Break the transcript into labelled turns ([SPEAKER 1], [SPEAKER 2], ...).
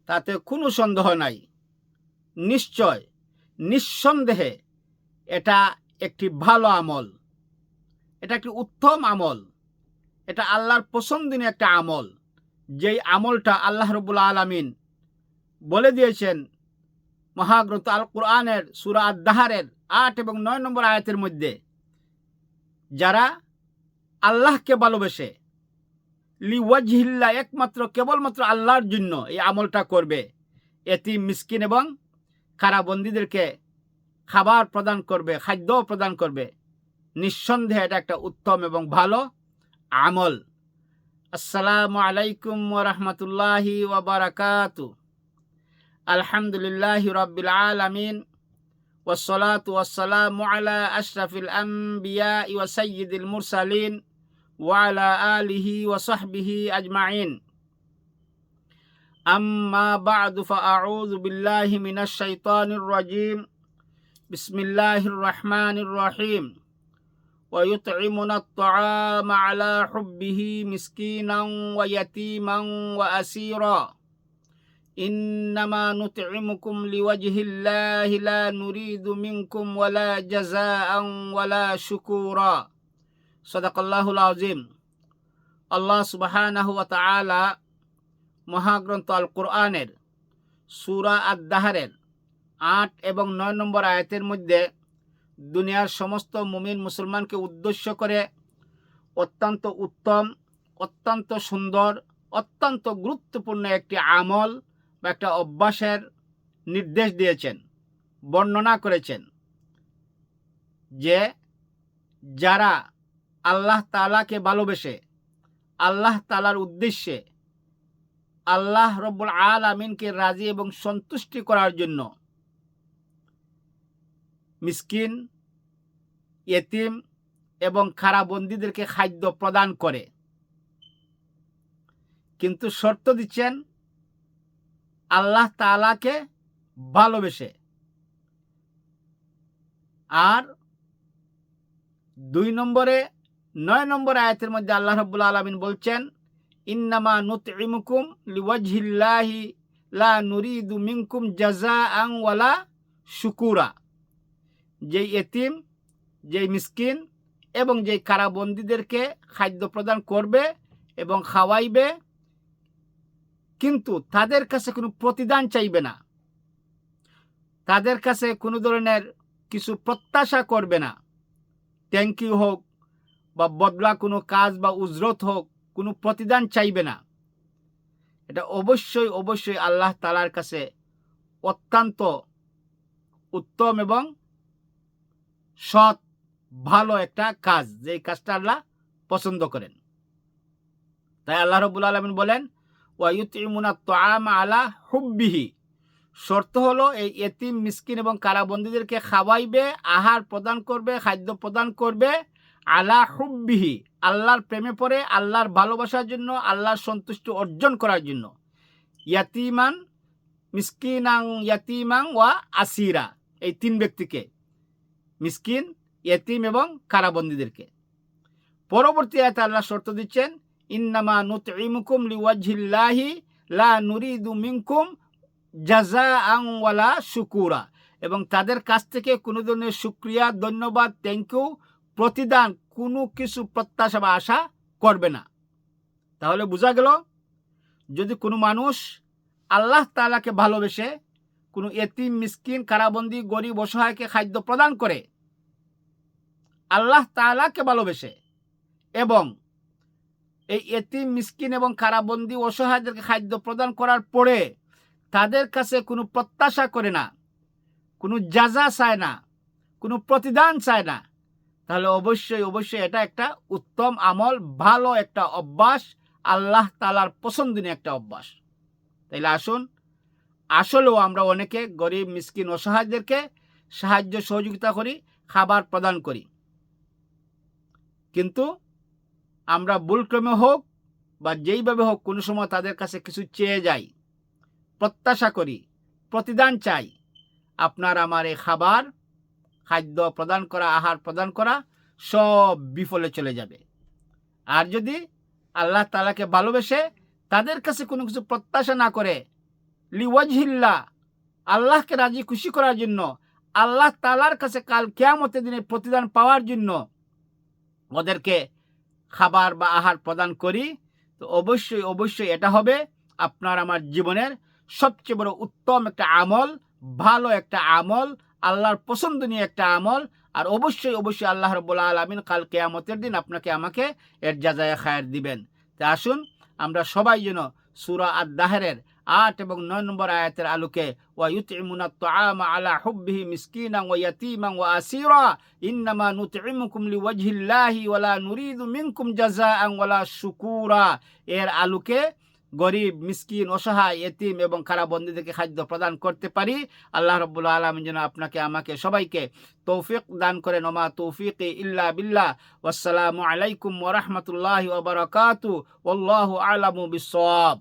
[SPEAKER 1] তাতে কোনো সন্দেহ নাই। নিশ্চয় নিঃসন্দেহে এটা একটি ভালো আমল, এটা একটি উত্তম আমল, এটা আল্লাহর পছন্দনীয় একটা আমল, যেই আমলটা আল্লাহ রাব্বুল আলামিন বলে দিয়েছেন মহাগ্রন্থ আল কোরআনের সূরা আদ-দাহরের 8 এবং 9 নম্বর আয়াতের মধ্যে, যারা আল্লাহকে ভালোবেসে লিওয়াজহিল্লাহ, একমাত্র কেবলমাত্র আল্লাহর জন্য এই আমলটা করবে, এতিম মিসকিন এবং কারাবন্দীদেরকে খাবার প্রদান করবে, খাদ্য প্রদান করবে, নিঃসন্দেহে এটা একটা উত্তম এবং ভালো আমল। আসসালামু আলাইকুম ওয়া রাহমাতুল্লাহি ওয়া বারাকাতুহু। আলহামদুলিল্লাহি রাব্বিল আলামিন ওয়াসসালাতু ওয়াসসালামু আলা আশরাফিল আমবিয়া ওয়া সাইয়্যিদিল মুরসালিন ওয়া আলা আলিহি ওয়া সাহবিহি আজমাইন। আম্মা বা'দু ফাআউযু বিল্লাহি মিনাশ শাইতানির রাজীম। বিসমিল্লাহির রহমানির রহিম। ওয়া ইউতঈমুনা আত-তাআমা আলা হুব্বিহি মিসকিনান ওয়া ইয়াতীমান ওয়া আসীরা। ইন্নামা নুতঈমুকুম লিওয়াজহিল্লাহি লা নুরিদু মিনকুম ওয়ালা জাযাআন ওয়ালা শুকুরা। সাদাকাল্লাহুল আযীম। আল্লাহ সুবহানাহু ওয়া তাআলা মহাগ্রন্থ আল কোরআনের সূরা আদ-দাহরের 8 এবং 9 নম্বর আয়াতের মধ্যে দুনিয়ার সমস্ত মুমিন মুসলমানকে উদ্দেশ্য করে অত্যন্ত উত্তম, অত্যন্ত সুন্দর, অত্যন্ত গুরুত্বপূর্ণ একটি আমল বা একটা অভ্যাসের নির্দেশ দিয়েছেন, বর্ণনা করেছেন, যে যারা আল্লাহ তাআলাকে ভালোবেসে আল্লাহ তাআলার উদ্দেশ্যে আল্লাহ রব্বুল আলামিনকে রাজি এবং সন্তুষ্টি করার জন্য মিসকিন, ইয়েতিম এবং কারাবন্দীদেরকে খাদ্য প্রদান করে, কিন্তু শর্ত দিচ্ছেন আল্লাহ তাআলাকে ভালোবেসে। আর 2 নম্বরে 9 নম্বর আয়াতের মধ্যে আল্লাহ রাব্বুল আলামিন বলছেন, ইন্নামা নুতঈমুকুম লিওয়াজহিল্লাহি লা নুরিদু মিনকুম জাযাআন ওয়ালা শুকুরা। যেই ইয়েতিম, যেই মিসকিন এবং যেই কারাবন্দীদেরকে খাদ্য প্রদান করবে এবং খাওয়াইবে, কিন্তু তাদের কাছে কোনো প্রতিদান চাইবে না, তাদের কাছে কোনো ধরনের কিছু প্রত্যাশা করবে না, থ্যাংক ইউ হোক বা বদলা কোনো কাজ বা উজরত হোক, কোনো প্রতিদান চাইবে না। এটা অবশ্যই অবশ্যই আল্লাহ তাআলার কাছে অত্যন্ত উত্তম এবং সৎ ভালো একটা কাজ, যেই কাজটা আল্লাহ পছন্দ করেন। তাই আল্লাহ রাব্বুল আলামিন বলেন, ওয়া ইউতঈমুনা আত-তাআমা আলা হুব্বিহি। শর্ত হলো এই ইয়েতিম, মিসকিন এবং কারাবন্দীদেরকে খাওয়াইবে, আহার প্রদান করবে, খাদ্য প্রদান করবে, আলা হুব্বিহি, আল্লাহর প্রেমে পড়ে, আল্লাহর ভালোবাসার জন্য, আল্লাহর সন্তুষ্টি অর্জন করার জন্য। ইয়াতিমান, মিসকিনাং, ইয়াতিমাং ওয়া আসিরা, এই 3 ব্যক্তিকে, মিসকিন, ইয়েতিম এবং কারাবন্দীদেরকে। পরবর্তী আয়াতে আল্লাহ শর্ত দিচ্ছেন, ইন্নামা নুতঈমুকুম লিওয়াজহিল্লাহি লা নুরিদু মিনকুম জাযাআন ওয়ালা শুকুরা, এবং তাদের কাছ থেকে কোনো ধরনের শুকরিয়া, ধন্যবাদ, থ্যাংক ইউ, প্রতিদান কোনো কিছু প্রত্যাশা বা আশা করবে না। তাহলে বোঝা গেল, যদি কোনো মানুষ আল্লাহ তাআলাকে ভালোবেসে কোনো ইয়েতিম, মিসকিন, কারাবন্দী, গরিব, অসহায়কে খাদ্য প্রদান করে, আল্লাহ তাআলাকে ভালোবেসে, এবং এই ইয়েতিম, মিসকিন এবং কারাবন্দী, অসহায়দেরকে খাদ্য প্রদান করার পরে তাদের কাছে কোনো প্রত্যাশা করে না, কোনো জাযা চায় না, কোনো প্রতিদান চায় না, তাহলে অবশ্যই অবশ্যই এটা একটা উত্তম আমল, ভালো একটা অভ্যাস, আল্লাহ তাআলার পছন্দনীয় একটা অভ্যাস। তাইলে আসুন, আসলেও আমরা অনেকে গরিব, মিসকিন, অসহায়দেরকে সাহায্য সহযোগিতা করি, খাবার প্রদান করি, কিন্তু আমরা ভুলক্রমে হোক বা যেইভাবে হোক কোনো সময় তাদের কাছে কিছু চেয়ে যাই, প্রত্যাশা করি, প্রতিদান চাই। আপনার আমার এই খাবার, খাদ্য প্রদান করা, আহার প্রদান করা সব বিফলে চলে যাবে। আর যদি আল্লাহ তাআলাকে ভালোবেসে তাদের কাছে কোনো কিছু প্রত্যাশা না করে লিওয়াজহিল্লাহ, আল্লাহকে রাজি খুশি করার জন্য, আল্লাহ তাআলার কাছে কাল কিয়ামতের দিনে প্রতিদান পাওয়ার জন্য ওদেরকে খাবার বা আহার প্রদান করি, তো অবশ্যই অবশ্যই এটা হবে আপনার আমার জীবনের সবচেয়ে বড় উত্তম একটা আমল, ভালো একটা আমল, আল্লাহর পছন্দনীয় একটা আমল। আর অবশ্যই অবশ্যই আল্লাহ রাব্বুল আলামিন কাল কিয়ামতের দিন আপনাকে আমাকে এর জাযায়ে খায়ের দিবেন। তা আসুন আমরা সবাই যেন সূরা আদ-দাহরের ৮ এবং ৯ নম্বর আয়াতের আলোকে ওয়া ইউতঈমুনা আত-তাআমা আলা হুব্বিহি মিসকিনান ওয়া ইয়াতীমান ওয়া আসীরা ইন্নামা নুতঈমুকুম লিওয়াজহিল্লাহি ওয়া লা নুরিদু মিনকুম জাযাআন ওয়া লা শুকুরা, এর আলোকে গরিব, মিসকিন, অসহায়, এতিম এবং কারাবন্দীদেরকে খাদ্য প্রদান করতে পারি। আল্লাহ রাব্বুল আলামিন যেন আপনাকে আমাকে সবাইকে তৌফিক দান করেন। ওমা তৌফিকি ইল্লা বিল্লাহ। ওয়াসসালামু আলাইকুম ওয়া রাহমাতুল্লাহি ওয়া বারাকাতুহু। ওয়াল্লাহু আ'লামু বিস-সাওয়াব।